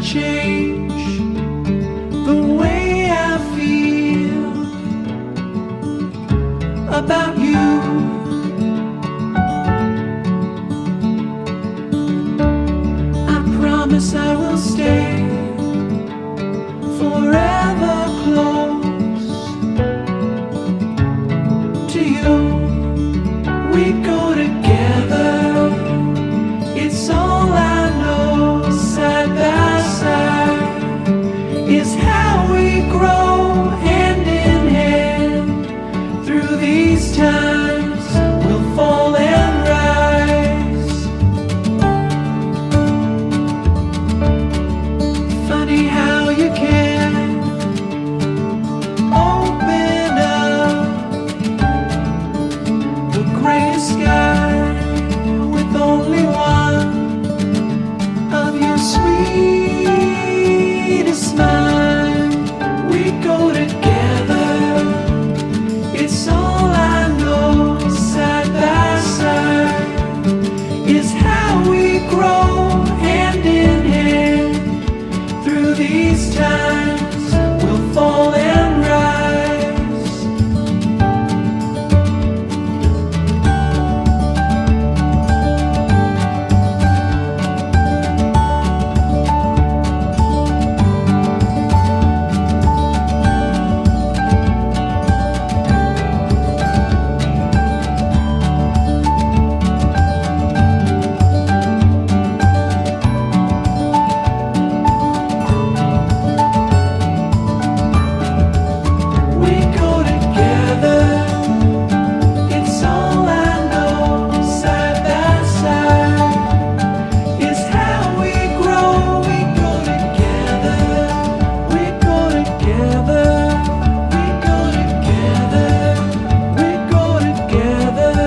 change the way I feel about you. I promise I will stay forever close to you. We go together, it's all I know. Side by side is how we grow, hand in hand. Through these times we'll fall and rise. Funny how you can open up the gray sky with only one of your sweetest smile. We go together, it's all I know. Side by side is how we grow, hand in hand. Through these times we'll fall and rise. We go together, it's all I know. Side by side is how we grow. We go together, we go together, we go together, we go together.